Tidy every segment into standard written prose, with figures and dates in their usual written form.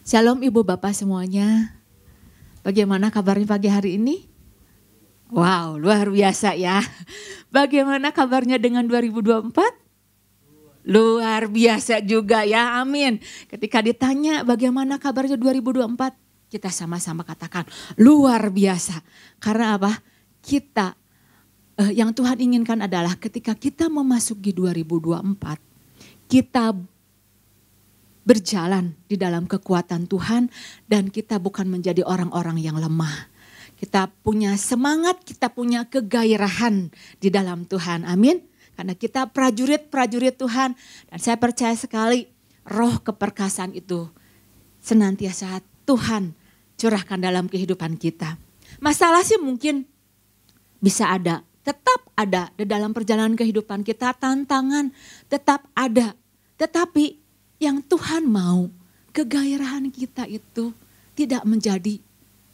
Shalom Ibu Bapak semuanya. Bagaimana kabarnya pagi hari ini? Wow, luar biasa ya. Bagaimana kabarnya dengan 2024? Luar biasa juga ya, amin. Ketika ditanya bagaimana kabarnya 2024, kita sama-sama katakan luar biasa. Karena apa? Kita, yang Tuhan inginkan adalah ketika kita memasuki 2024, kita berjalan di dalam kekuatan Tuhan dan kita bukan menjadi orang-orang yang lemah. Kita punya semangat, kita punya kegairahan di dalam Tuhan. Amin. Karena kita prajurit-prajurit Tuhan dan saya percaya sekali roh keperkasaan itu senantiasa Tuhan curahkan dalam kehidupan kita. Masalah sih mungkin bisa ada, tetap ada di dalam perjalanan kehidupan kita, tantangan tetap ada. Tetapi yang Tuhan mau, kegairahan kita itu tidak menjadi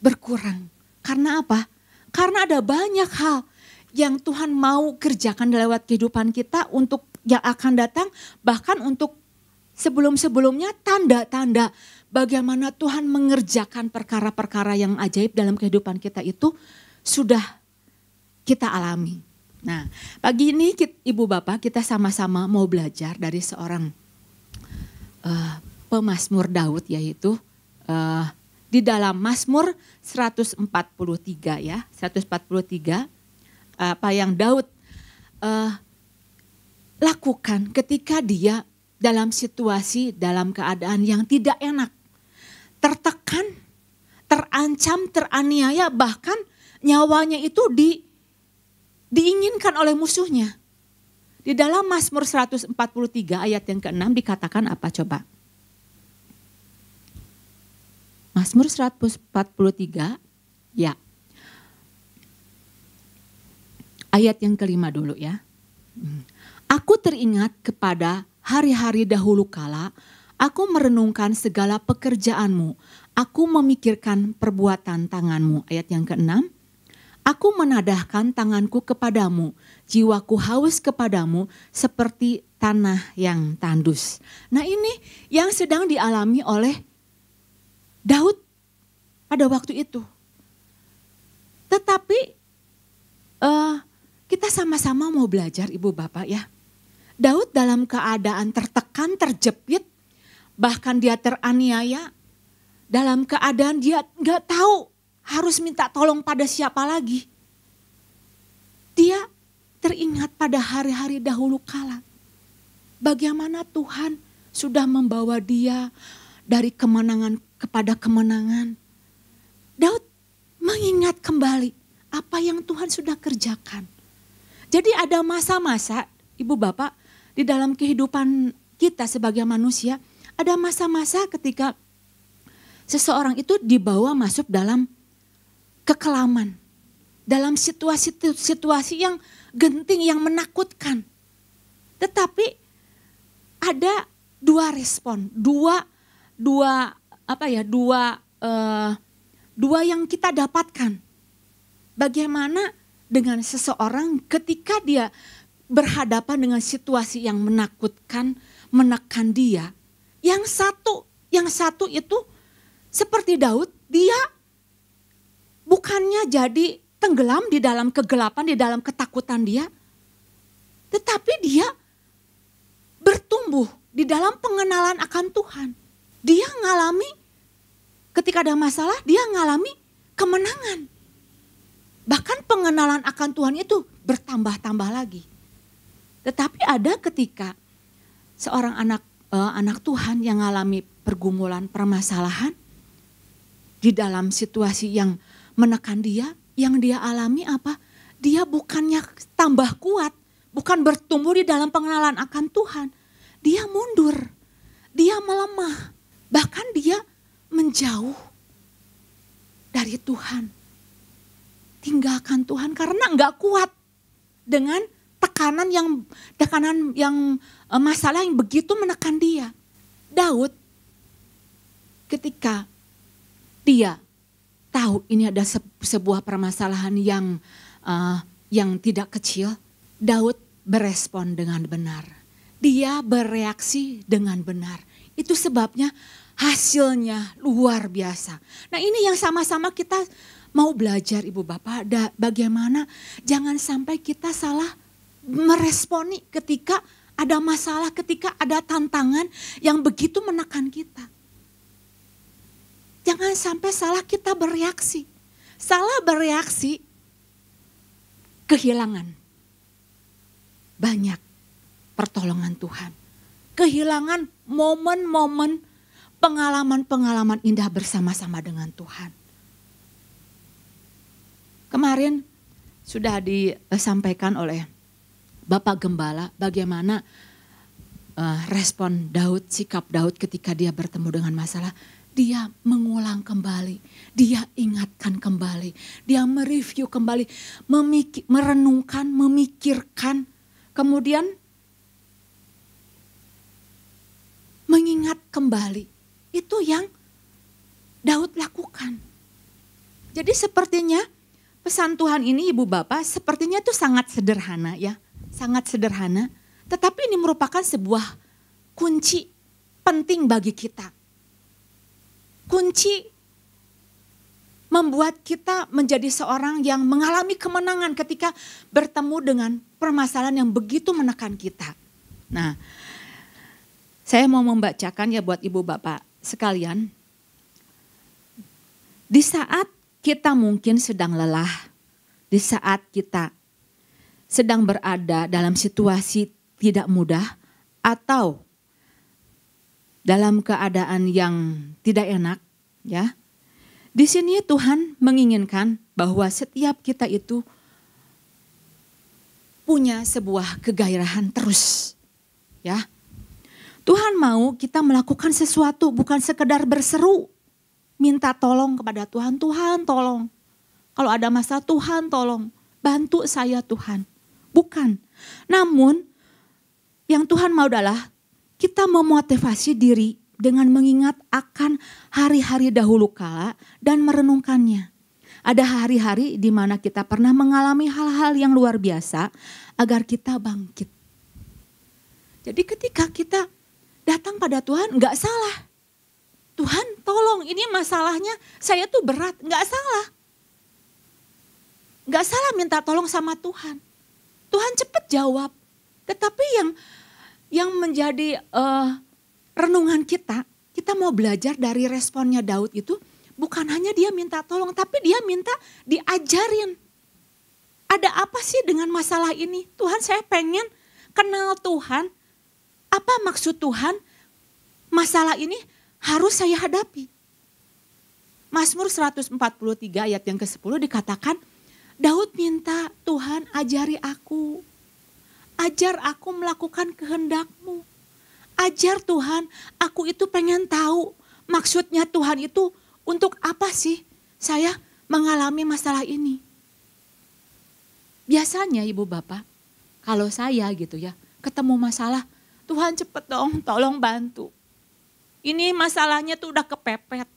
berkurang. Karena apa? Karena ada banyak hal yang Tuhan mau kerjakan lewat kehidupan kita untuk yang akan datang. Bahkan untuk sebelum-sebelumnya tanda-tanda bagaimana Tuhan mengerjakan perkara-perkara yang ajaib dalam kehidupan kita itu sudah kita alami. Nah, pagi ini Ibu Bapak kita sama-sama mau belajar dari seorang pemazmur Daud, yaitu di dalam Mazmur 143 ya, 143 apa yang Daud lakukan ketika dia dalam situasi, dalam keadaan yang tidak enak, tertekan, terancam, teraniaya, bahkan nyawanya itu diinginkan oleh musuhnya. Di dalam Mazmur 143 ayat yang ke-6 dikatakan apa coba? Mazmur 143 ya. Ayat yang ke-5 dulu ya. Aku teringat kepada hari-hari dahulu kala, aku merenungkan segala pekerjaanmu, aku memikirkan perbuatan tanganmu. Ayat yang ke-6. Aku menadahkan tanganku kepadamu, jiwaku haus kepadamu seperti tanah yang tandus. Nah ini yang sedang dialami oleh Daud pada waktu itu. Tetapi kita sama-sama mau belajar Ibu Bapak ya. Daud dalam keadaan tertekan, terjepit, bahkan dia teraniaya. Dalam keadaan dia gak tahu harus minta tolong pada siapa lagi. Dia teringat pada hari-hari dahulu kala. Bagaimana Tuhan sudah membawa dia dari kemenangan kepada kemenangan. Daud mengingat kembali apa yang Tuhan sudah kerjakan. Jadi ada masa-masa, Ibu Bapak, di dalam kehidupan kita sebagai manusia, ada masa-masa ketika seseorang itu dibawa masuk dalam kekelaman, dalam situasi yang genting, yang menakutkan. Tetapi ada dua respon, dua yang kita dapatkan. Bagaimana dengan seseorang ketika dia berhadapan dengan situasi yang menakutkan, menekan dia. Yang satu itu seperti Daud, dia bukannya jadi tenggelam di dalam kegelapan, di dalam ketakutan dia. Tetapi dia bertumbuh di dalam pengenalan akan Tuhan. Dia ngalami, ketika ada masalah, dia ngalami kemenangan. Bahkan pengenalan akan Tuhan itu bertambah-tambah lagi. Tetapi ada ketika seorang anak Tuhan yang ngalami pergumulan, permasalahan, di dalam situasi yang menekan dia, yang dia alami apa? Dia bukannya tambah kuat, bukan bertumbuh di dalam pengenalan akan Tuhan. Dia mundur, dia melemah, bahkan dia menjauh dari Tuhan. Tinggalkan Tuhan karena enggak kuat dengan tekanan yang masalah yang begitu menekan dia. Daud ketika dia tahu ini ada sebuah permasalahan yang tidak kecil, Daud berespon dengan benar. Dia bereaksi dengan benar. Itu sebabnya hasilnya luar biasa. Nah ini yang sama-sama kita mau belajar Ibu Bapak, bagaimana jangan sampai kita salah meresponi ketika ada masalah, ketika ada tantangan yang begitu menekan kita. Jangan sampai salah kita bereaksi. Salah bereaksi, kehilangan banyak pertolongan Tuhan. Kehilangan momen-momen pengalaman-pengalaman indah bersama-sama dengan Tuhan. Kemarin sudah disampaikan oleh Bapak Gembala bagaimana respon Daud, sikap Daud ketika dia bertemu dengan masalah. Dia mengulang kembali, dia ingatkan kembali, dia mereview kembali, merenungkan, memikirkan, kemudian mengingat kembali. Itu yang Daud lakukan. Jadi sepertinya pesan Tuhan ini Ibu Bapak sepertinya itu sangat sederhana ya. Sangat sederhana. Tetapi ini merupakan sebuah kunci penting bagi kita. Kunci membuat kita menjadi seorang yang mengalami kemenangan ketika bertemu dengan permasalahan yang begitu menekan kita. Nah, saya mau membacakan ya buat Ibu Bapak sekalian. Di saat kita mungkin sedang lelah, di saat kita sedang berada dalam situasi tidak mudah atau dalam keadaan yang tidak enak, ya. Di sini Tuhan menginginkan bahwa setiap kita itu punya sebuah kegairahan terus, ya. Tuhan mau kita melakukan sesuatu, bukan sekedar berseru, minta tolong kepada Tuhan, Tuhan tolong. Kalau ada masalah, Tuhan tolong, bantu saya Tuhan. Bukan, namun yang Tuhan mau adalah kita memotivasi diri dengan mengingat akan hari-hari dahulu kala dan merenungkannya. Ada hari-hari di mana kita pernah mengalami hal-hal yang luar biasa agar kita bangkit. Jadi ketika kita datang pada Tuhan enggak salah. Tuhan tolong ini masalahnya saya tuh berat, enggak salah. Enggak salah minta tolong sama Tuhan. Tuhan cepat jawab. Tetapi yang menjadi renungan kita mau belajar dari responnya Daud itu bukan hanya dia minta tolong, tapi dia minta diajarin. Ada apa sih dengan masalah ini? Tuhan, saya pengen kenal Tuhan. Apa maksud Tuhan? Masalah ini harus saya hadapi. Mazmur 143 ayat yang ke-10 dikatakan, Daud minta Tuhan ajari aku. Ajar aku melakukan kehendak-Mu. Ajar Tuhan, aku itu pengen tahu maksudnya Tuhan itu untuk apa sih saya mengalami masalah ini. Biasanya Ibu Bapak, kalau saya gitu ya, ketemu masalah, Tuhan cepet dong tolong bantu. Ini masalahnya tuh udah kepepet.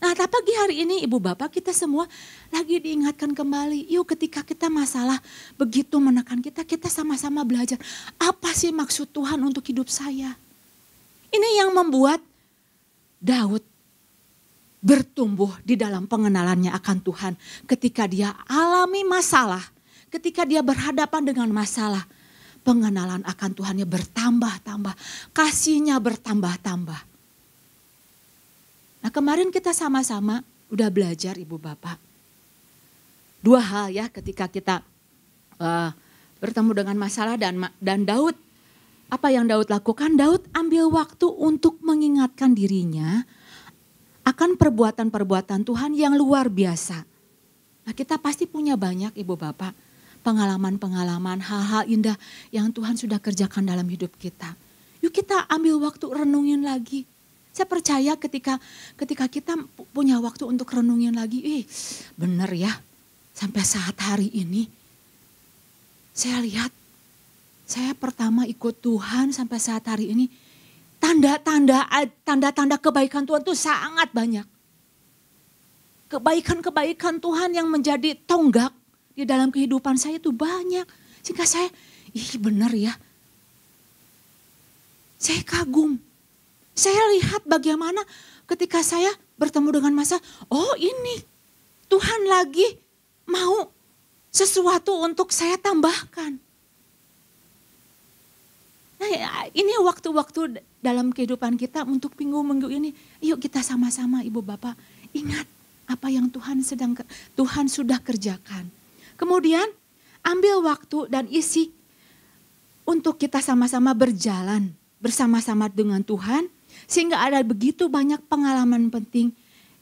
Nah, tapi pagi hari ini Ibu Bapak kita semua lagi diingatkan kembali. Yuk ketika kita masalah begitu menekan kita, kita sama-sama belajar. Apa sih maksud Tuhan untuk hidup saya? Ini yang membuat Daud bertumbuh di dalam pengenalannya akan Tuhan. Ketika dia alami masalah, ketika dia berhadapan dengan masalah, pengenalan akan Tuhannya bertambah-tambah, kasihnya bertambah-tambah. Nah kemarin kita sama-sama udah belajar Ibu Bapak. Dua hal ya ketika kita bertemu dengan masalah dan Daud. Apa yang Daud lakukan? Daud ambil waktu untuk mengingatkan dirinya akan perbuatan-perbuatan Tuhan yang luar biasa. Nah kita pasti punya banyak Ibu Bapak. Pengalaman-pengalaman, hal-hal indah yang Tuhan sudah kerjakan dalam hidup kita. Yuk kita ambil waktu renungin lagi. Saya percaya ketika kita punya waktu untuk renungin lagi, benar ya sampai saat hari ini. Saya lihat, saya pertama ikut Tuhan sampai saat hari ini. Tanda-tanda kebaikan Tuhan itu sangat banyak. Kebaikan-kebaikan Tuhan yang menjadi tonggak di dalam kehidupan saya itu banyak. Sehingga saya, benar ya. Saya kagum. Saya lihat bagaimana ketika saya bertemu dengan masalah, oh ini Tuhan lagi mau sesuatu untuk saya tambahkan. Nah ini waktu-waktu dalam kehidupan kita untuk minggu-minggu ini, yuk kita sama-sama Ibu Bapak ingat apa yang Tuhan sudah kerjakan. Kemudian ambil waktu dan isi untuk kita sama-sama berjalan bersama-sama dengan Tuhan. Sehingga ada begitu banyak pengalaman penting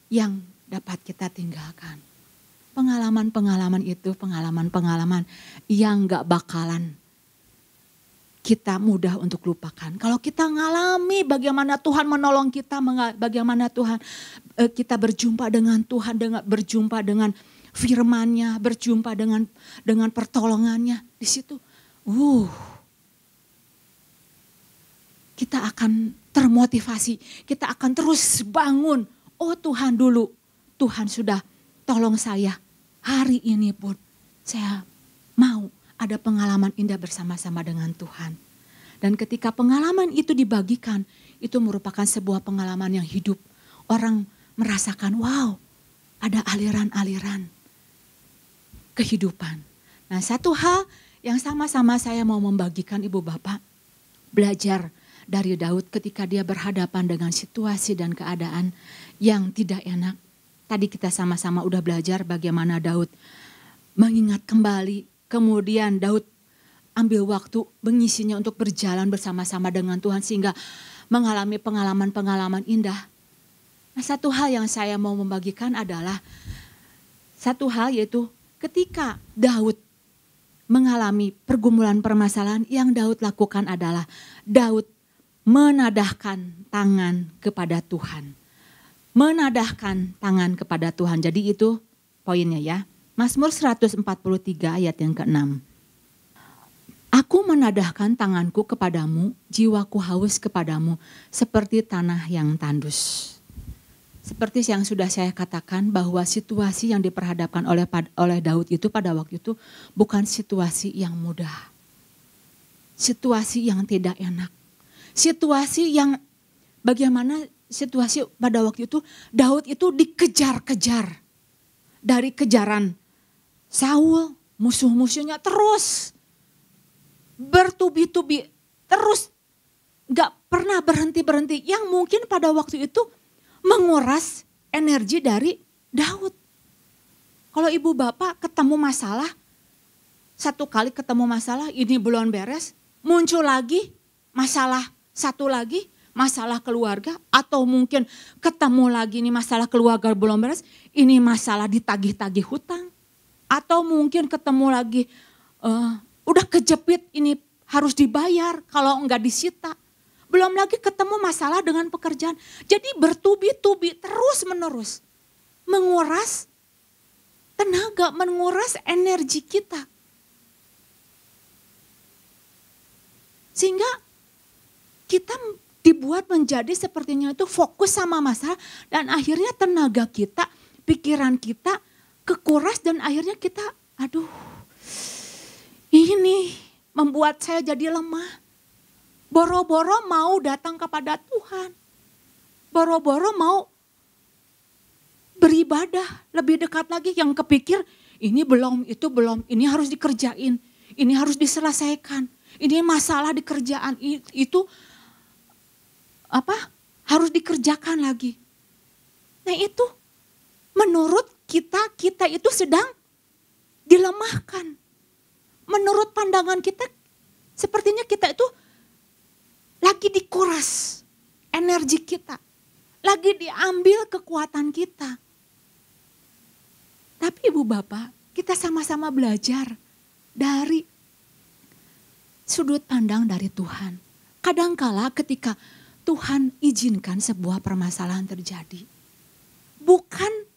yang dapat kita tinggalkan. Pengalaman-pengalaman itu pengalaman-pengalaman yang gak bakalan kita mudah untuk lupakan. Kalau kita ngalami bagaimana Tuhan menolong kita, bagaimana Tuhan kita berjumpa dengan Tuhan, berjumpa dengan firman-Nya, berjumpa dengan pertolongannya di situ. Kita akan termotivasi, kita akan terus bangun. Oh Tuhan dulu, Tuhan sudah tolong saya. Hari ini pun saya mau ada pengalaman indah bersama-sama dengan Tuhan. Dan ketika pengalaman itu dibagikan, itu merupakan sebuah pengalaman yang hidup. Orang merasakan, wow, ada aliran-aliran kehidupan. Nah, satu hal yang sama-sama saya mau membagikan Ibu Bapak, belajar dari Daud ketika dia berhadapan dengan situasi dan keadaan yang tidak enak. Tadi kita sama-sama udah belajar bagaimana Daud mengingat kembali. Kemudian Daud ambil waktu mengisinya untuk berjalan bersama-sama dengan Tuhan sehingga mengalami pengalaman-pengalaman indah. Nah, satu hal yang saya mau membagikan adalah satu hal yaitu ketika Daud mengalami pergumulan permasalahan, yang Daud lakukan adalah Daud menadahkan tangan kepada Tuhan. Menadahkan tangan kepada Tuhan. Jadi itu poinnya ya. Mazmur 143 ayat yang ke-6. Aku menadahkan tanganku kepadamu, jiwaku haus kepadamu seperti tanah yang tandus. Seperti yang sudah saya katakan bahwa situasi yang diperhadapkan oleh Daud itu pada waktu itu bukan situasi yang mudah. Situasi yang tidak enak. Situasi yang bagaimana situasi pada waktu itu Daud itu dikejar-kejar. Dari kejaran Saul, musuh-musuhnya terus bertubi-tubi, terus gak pernah berhenti-berhenti. Yang mungkin pada waktu itu menguras energi dari Daud. Kalau ibu bapak ketemu masalah, satu kali ketemu masalah ini belum beres, muncul lagi masalah satu lagi, masalah keluarga, atau mungkin ketemu lagi nih masalah keluarga belum beres, ini masalah ditagih-tagih hutang. Atau mungkin ketemu lagi udah kejepit ini harus dibayar kalau enggak disita. Belum lagi ketemu masalah dengan pekerjaan. Jadi bertubi-tubi terus menerus. Menguras tenaga, menguras energi kita. Sehingga kita dibuat menjadi sepertinya itu fokus sama masalah. Dan akhirnya tenaga kita, pikiran kita kekuras dan akhirnya kita aduh ini membuat saya jadi lemah. Boro-boro mau datang kepada Tuhan. Boro-boro mau beribadah lebih dekat lagi, yang kepikir ini belum, itu belum, ini harus dikerjain, ini harus diselesaikan. Ini masalah di kerjaan itu harus dikerjakan lagi. Nah itu menurut kita itu sedang dilemahkan. Menurut pandangan kita sepertinya kita itu lagi dikuras energi kita. Lagi diambil kekuatan kita. Tapi ibu bapak, kita sama-sama belajar dari sudut pandang dari Tuhan. Kadangkala ketika Tuhan izinkan sebuah permasalahan terjadi, bukan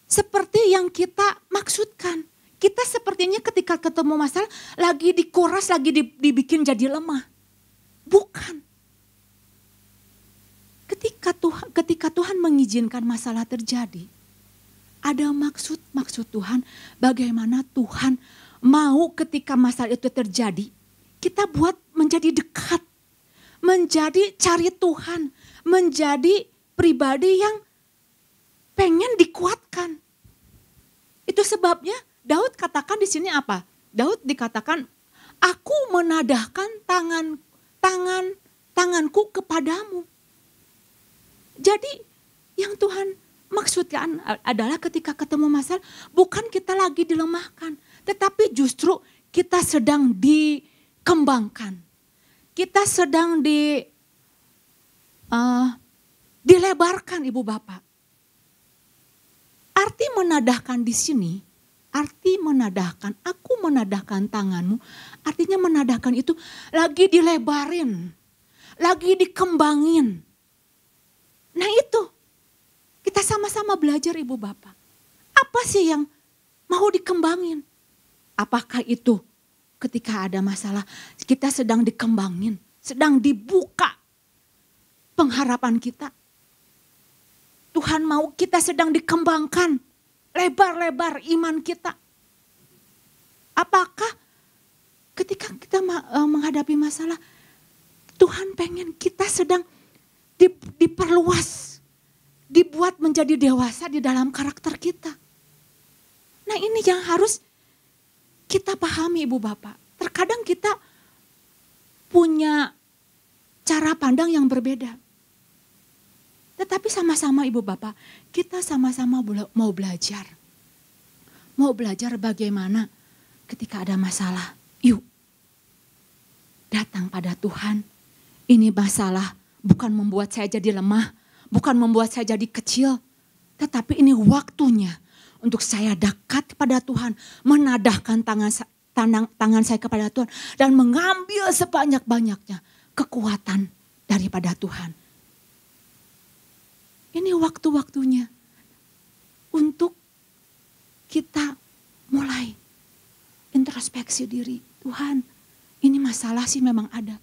seperti yang kita maksudkan. Kita sepertinya ketika ketemu masalah lagi dikuras, lagi dibikin jadi lemah. Bukan. Ketika Tuhan mengizinkan masalah terjadi, ada maksud Tuhan bagaimana Tuhan mau ketika masalah itu terjadi, kita buat menjadi dekat, menjadi cari Tuhan, menjadi pribadi yang pengen dikuatkan. Itu sebabnya Daud katakan di sini apa? Daud dikatakan, aku menadahkan tanganku kepadamu. Jadi yang Tuhan maksudkan adalah ketika ketemu masalah, bukan kita lagi dilemahkan, tetapi justru kita sedang dikembangkan. Kita sedang dilebarkan, Ibu Bapak. Arti menadahkan di sini, arti menadahkan, aku menadahkan tanganmu, artinya menadahkan itu lagi dilebarin, lagi dikembangin. Nah itu, kita sama-sama belajar Ibu Bapak. Apa sih yang mau dikembangin? Apakah itu ketika ada masalah kita sedang dikembangin, sedang dibuka pengharapan kita. Tuhan mau kita sedang dikembangkan, lebar-lebar iman kita. Apakah ketika kita menghadapi masalah, Tuhan pengen kita sedang diperluas, dibuat menjadi dewasa di dalam karakter kita. Nah ini yang harus kita pahami Ibu Bapak. Terkadang kita punya cara pandang yang berbeda. Tetapi sama-sama Ibu Bapak, kita sama-sama mau belajar. Mau belajar bagaimana ketika ada masalah. Yuk, datang pada Tuhan. Ini masalah bukan membuat saya jadi lemah, bukan membuat saya jadi kecil. Tetapi ini waktunya untuk saya dekat kepada Tuhan. Menadahkan tangan saya kepada Tuhan. Dan mengambil sebanyak-banyaknya kekuatan daripada Tuhan. Ini waktu-waktunya untuk kita mulai introspeksi diri. Tuhan, ini masalah sih memang ada.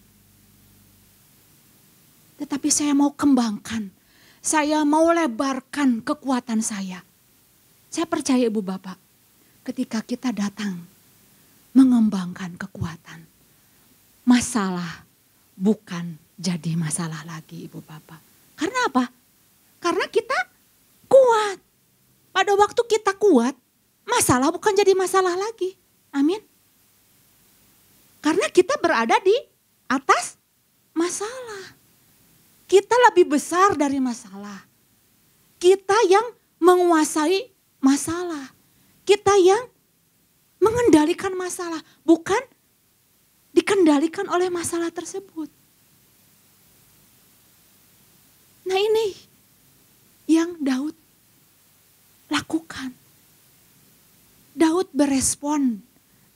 Tetapi saya mau kembangkan. Saya mau lebarkan kekuatan saya. Saya percaya Ibu Bapak, ketika kita datang mengembangkan kekuatan, masalah bukan jadi masalah lagi Ibu Bapak. Karena apa? Karena kita kuat. Pada waktu kita kuat, masalah bukan jadi masalah lagi. Amin. Karena kita berada di atas masalah. Kita lebih besar dari masalah. Kita yang menguasai masalah. Kita yang mengendalikan masalah. Bukan dikendalikan oleh masalah tersebut. Nah ini yang Daud lakukan. Daud berespon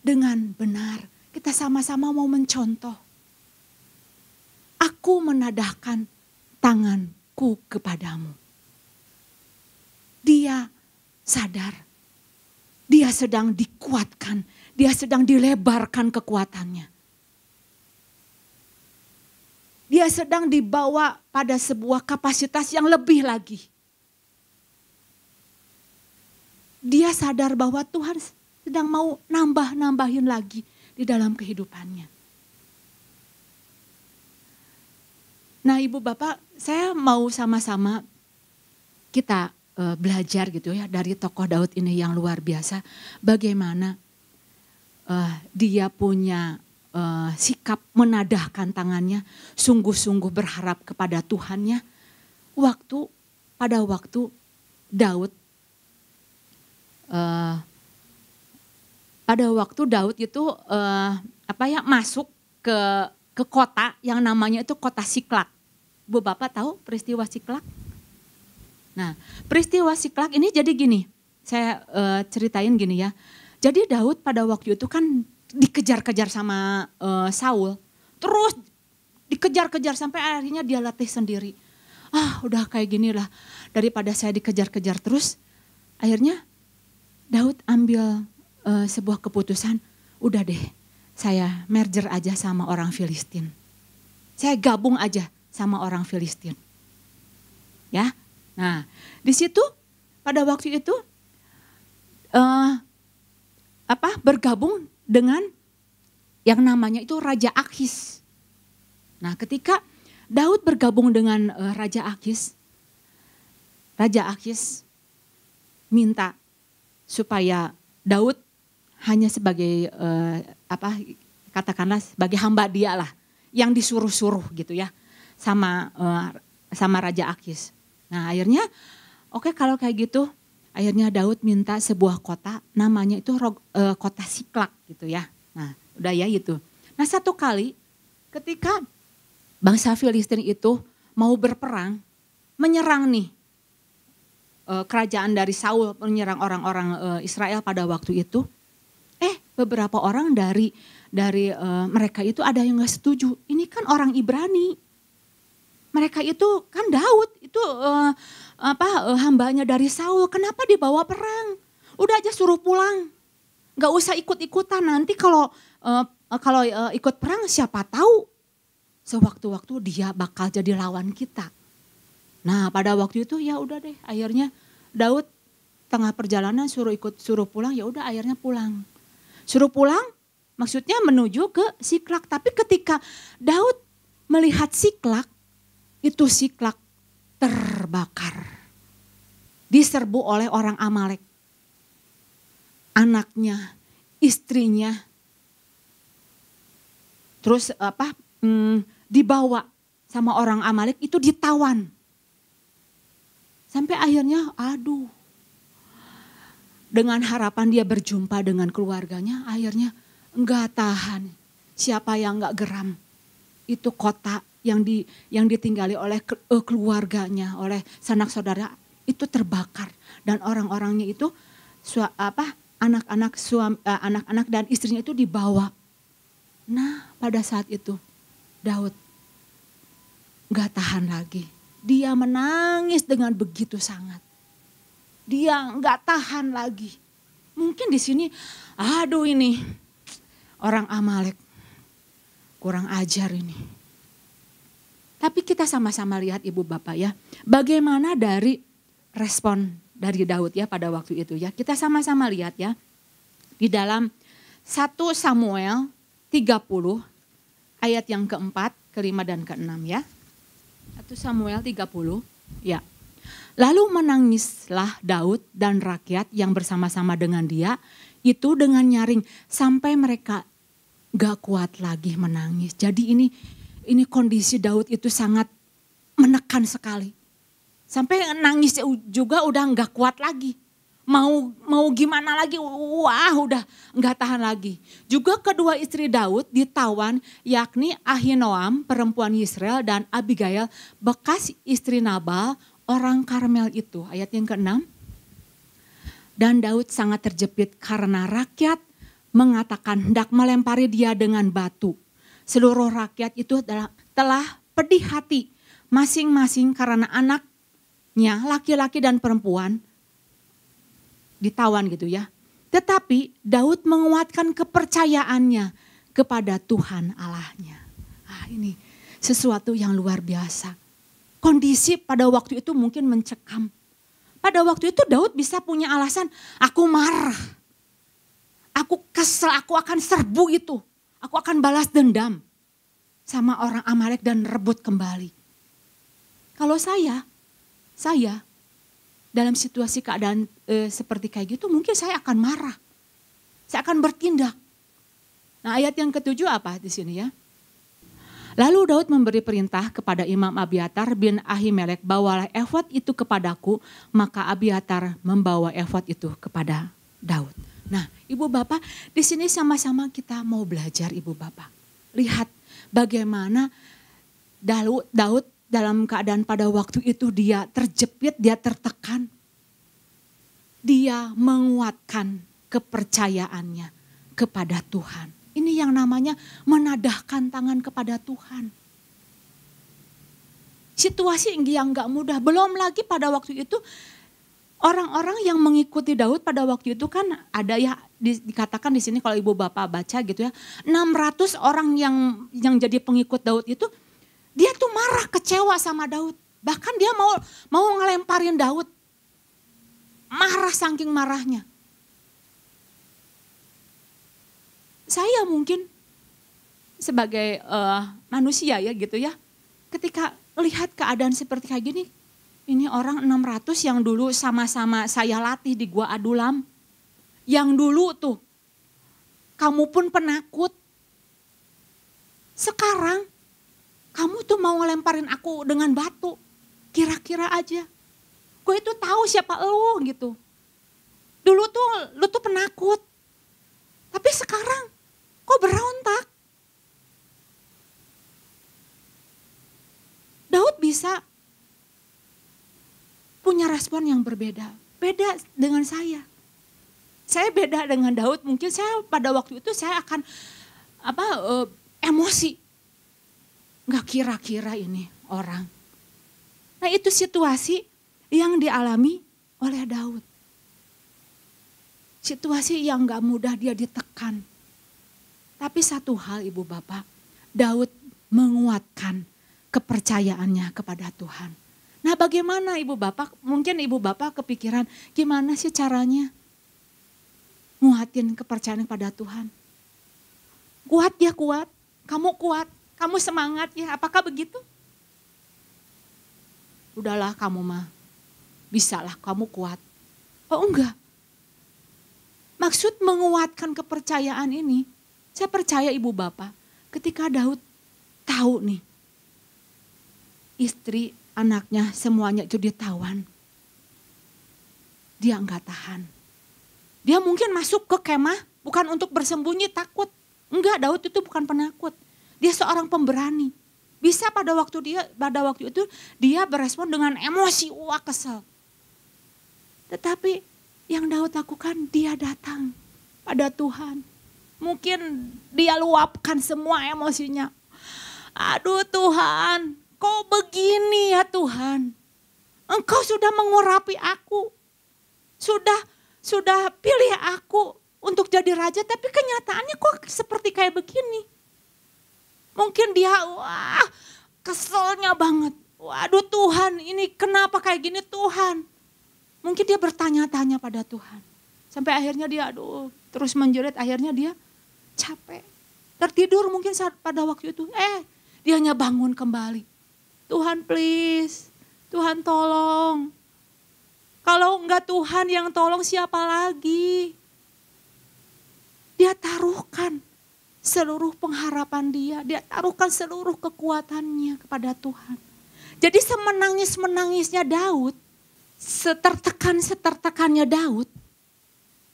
dengan benar. Kita sama-sama mau mencontoh. Aku menadahkan tanganku kepadamu. Dia sadar. Dia sedang dikuatkan. Dia sedang dilebarkan kekuatannya. Dia sedang dibawa pada sebuah kapasitas yang lebih lagi. Dia sadar bahwa Tuhan sedang mau nambahin lagi di dalam kehidupannya. Nah Ibu Bapak, saya mau sama-sama kita belajar gitu ya dari tokoh Daud ini yang luar biasa. Bagaimana dia punya sikap menadahkan tangannya, sungguh-sungguh berharap kepada Tuhannya. Pada waktu Daud itu masuk ke kota yang namanya itu kota Siklak. Bu Bapak tahu peristiwa Siklak? Nah, peristiwa Siklak ini jadi gini, saya ceritain gini ya. Jadi Daud pada waktu itu kan dikejar-kejar sama Saul, terus dikejar-kejar sampai akhirnya dia latih sendiri. Udah kayak gini lah, daripada saya dikejar-kejar terus, akhirnya Daud ambil sebuah keputusan, udah deh saya merger aja sama orang Filistin. Saya gabung aja sama orang Filistin. Ya, nah di situ pada waktu itu bergabung dengan yang namanya itu Raja Akhis. Nah ketika Daud bergabung dengan Raja Akis. Raja Akis minta supaya Daud hanya sebagai katakanlah sebagai hamba dia lah, yang disuruh-suruh gitu ya sama Raja Akis. Nah akhirnya oke, kalau kayak gitu, akhirnya Daud minta sebuah kota, namanya itu kota Siklak gitu ya. Nah udah ya itu. Nah satu kali ketika bangsa Filistin itu mau berperang, menyerang nih kerajaan dari Saul, menyerang orang-orang Israel pada waktu itu. Beberapa orang dari mereka itu ada yang gak setuju. Ini kan orang Ibrani. Mereka itu kan Daud, itu hambanya dari Saul. Kenapa dibawa perang? Udah aja suruh pulang. Gak usah ikut-ikutan, nanti kalau ikut perang siapa tahu sewaktu-waktu dia bakal jadi lawan kita. Nah pada waktu itu ya udah deh, akhirnya Daud tengah perjalanan suruh pulang, ya udah akhirnya pulang. Suruh pulang maksudnya menuju ke Siklak, tapi ketika Daud melihat Siklak, itu Siklak terbakar. Diserbu oleh orang Amalek. Anaknya, istrinya. Terus dibawa sama orang Amalek itu ditawan. Sampai akhirnya dengan harapan dia berjumpa dengan keluarganya, akhirnya enggak tahan. Siapa yang enggak geram? Itu kota yang ditinggali oleh keluarganya, oleh sanak saudara itu terbakar, dan orang-orangnya itu anak-anak dan istrinya itu dibawa. Nah, pada saat itu Daud enggak tahan lagi. Dia menangis dengan begitu sangat. Dia enggak tahan lagi. Mungkin di sini, ini orang Amalek kurang ajar ini. Tapi kita sama-sama lihat Ibu Bapak ya, bagaimana dari respon dari Daud ya pada waktu itu ya. Kita sama-sama lihat ya, di dalam 1 Samuel 30 ayat yang keempat, kelima dan keenam ya. 1 Samuel 30 ya. Lalu menangislah Daud dan rakyat yang bersama-sama dengan dia itu dengan nyaring sampai mereka gak kuat lagi menangis. Jadi ini kondisi Daud itu sangat menekan sekali. Sampai nangis juga udah gak kuat lagi. Mau gimana lagi, udah gak tahan lagi. Juga kedua istri Daud ditawan, yakni Ahinoam perempuan Yisrael dan Abigail bekas istri Nabal orang Karmel itu. Ayat yang ke-6. Dan Daud sangat terjepit karena rakyat mengatakan hendak melempari dia dengan batu. Seluruh rakyat itu telah pedih hati masing-masing karena anaknya laki-laki dan perempuan ditawan gitu ya. Tetapi Daud menguatkan kepercayaannya kepada Tuhan Allahnya. Ini sesuatu yang luar biasa. Kondisi pada waktu itu mungkin mencekam. Pada waktu itu Daud bisa punya alasan, aku marah. Aku kesel, aku akan serbu itu. Aku akan balas dendam sama orang Amalek dan rebut kembali. Kalau saya dalam situasi keadaan seperti kayak gitu, mungkin saya akan marah. Saya akan bertindak. Nah, ayat yang ke-7 apa di sini ya? Lalu Daud memberi perintah kepada Imam Abiatar bin Ahimelek, bawalah efod itu kepadaku, maka Abiatar membawa efod itu kepada Daud. Nah, Ibu Bapak, di sini sama-sama kita mau belajar Ibu Bapak. Lihat bagaimana Daud dalam keadaan pada waktu itu dia terjepit, dia tertekan. Dia menguatkan kepercayaannya kepada Tuhan. Ini yang namanya menadahkan tangan kepada Tuhan. Situasi yang gak mudah. Belum lagi pada waktu itu orang-orang yang mengikuti Daud pada waktu itu kan ada ya dikatakan di sini kalau Ibu Bapak baca gitu ya. 600 orang yang jadi pengikut Daud itu, dia tuh marah, kecewa sama Daud. Bahkan dia mau ngelemparin Daud. Marah saking marahnya. Saya mungkin sebagai manusia ya gitu ya. ketika lihat keadaan seperti kayak gini, ini orang 600 yang dulu sama-sama saya latih di Gua Adulam. Yang dulu tuh, kamu pun penakut. Sekarang, kamu tuh mau ngelemparin aku dengan batu. Kira-kira aja. Gue itu tahu siapa lu gitu. Dulu tuh, lu tuh penakut. Tapi sekarang, kok berontak? Daud bisa punya respon yang berbeda. Beda dengan saya. Saya beda dengan Daud. Mungkin saya pada waktu itu saya akan emosi. Gak kira-kira ini orang. Nah itu situasi yang dialami oleh Daud. Situasi yang gak mudah dia ditekan. Tapi satu hal Ibu Bapak, Daud menguatkan kepercayaannya kepada Tuhan. Nah bagaimana Ibu Bapak, mungkin Ibu Bapak kepikiran gimana sih caranya nguatin kepercayaan kepada Tuhan. Kuat ya kuat, kamu semangat ya, apakah begitu? Udahlah kamu mah, bisalah kamu kuat. Oh enggak, maksud menguatkan kepercayaan ini, saya percaya Ibu Bapak ketika Daud tahu nih, istri, anaknya semuanya itu ditawan. Dia enggak tahan. Dia mungkin masuk ke kemah bukan untuk bersembunyi takut. Enggak, Daud itu bukan penakut. Dia seorang pemberani. Bisa pada waktu itu dia berespon dengan emosi, wah kesel. Tetapi yang Daud lakukan, dia datang pada Tuhan. Mungkin dia luapkan semua emosinya. Aduh Tuhan, kok begini ya Tuhan? Engkau sudah mengurapi aku. Sudah pilih aku untuk jadi raja, tapi kenyataannya kok seperti kayak begini. Mungkin dia keselnya banget. Waduh Tuhan, ini kenapa kayak gini Tuhan? Mungkin dia bertanya-tanya pada Tuhan. Sampai akhirnya dia terus menjerit, akhirnya dia capek. Tertidur mungkin saat pada waktu itu. Dianya bangun kembali. Tuhan please, Tuhan tolong. Kalau enggak Tuhan yang tolong siapa lagi? Dia taruhkan seluruh pengharapan dia taruhkan seluruh kekuatannya kepada Tuhan. Jadi semenangis-menangisnya Daud, setertekannya Daud,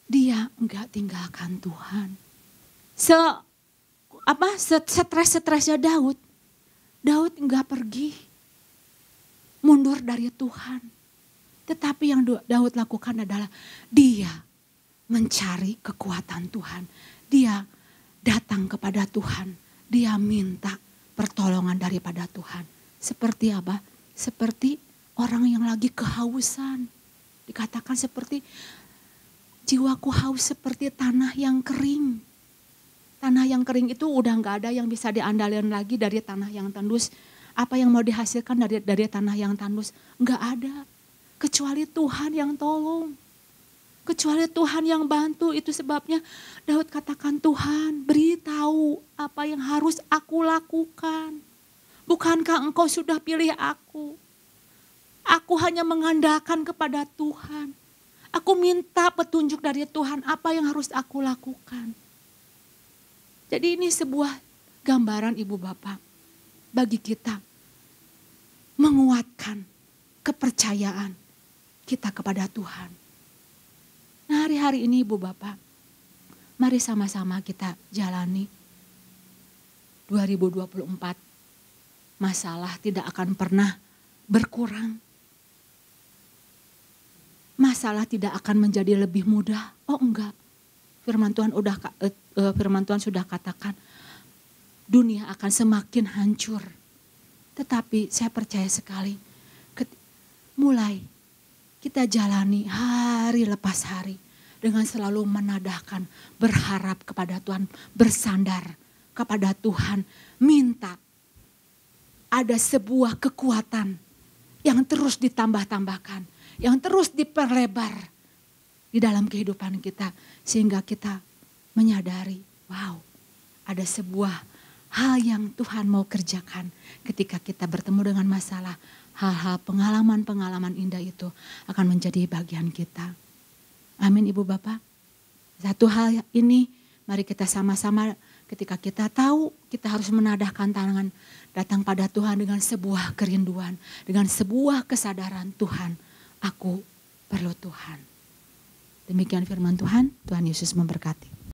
dia enggak tinggalkan Tuhan. Stres-stresnya Daud enggak pergi mundur dari Tuhan. Tetapi yang Daud lakukan adalah dia mencari kekuatan Tuhan. Dia datang kepada Tuhan. Dia minta pertolongan daripada Tuhan. Seperti apa? Seperti orang yang lagi kehausan. Dikatakan seperti jiwaku haus seperti tanah yang kering. Tanah yang kering itu udah gak ada yang bisa diandalkan lagi dari tanah yang tandus. Apa yang mau dihasilkan dari tanah yang tandus? Gak ada. Kecuali Tuhan yang tolong. Kecuali Tuhan yang bantu. Itu sebabnya Daud katakan, Tuhan beritahu apa yang harus aku lakukan. Bukankah engkau sudah pilih aku? Aku hanya mengandalkan kepada Tuhan. Aku minta petunjuk dari Tuhan apa yang harus aku lakukan. Jadi ini sebuah gambaran Ibu Bapak bagi kita menguatkan kepercayaan kita kepada Tuhan. Nah hari-hari ini Ibu Bapak, mari sama-sama kita jalani 2024. Masalah tidak akan pernah berkurang. Masalah tidak akan menjadi lebih mudah. Oh enggak. Firman Tuhan sudah katakan dunia akan semakin hancur. Tetapi saya percaya sekali mulai kita jalani hari lepas hari dengan selalu menadahkan, berharap kepada Tuhan, bersandar kepada Tuhan, minta ada sebuah kekuatan yang terus ditambah-tambahkan, yang terus diperlebar di dalam kehidupan kita sehingga kita menyadari, wow, ada sebuah hal yang Tuhan mau kerjakan ketika kita bertemu dengan masalah. Hal-hal pengalaman-pengalaman indah itu akan menjadi bagian kita. Amin Ibu Bapak. Satu hal ini mari kita sama-sama ketika kita tahu kita harus menadahkan tangan datang pada Tuhan dengan sebuah kerinduan. Dengan sebuah kesadaran Tuhan, aku perlu Tuhan. Demikian firman Tuhan, Tuhan Yesus memberkati.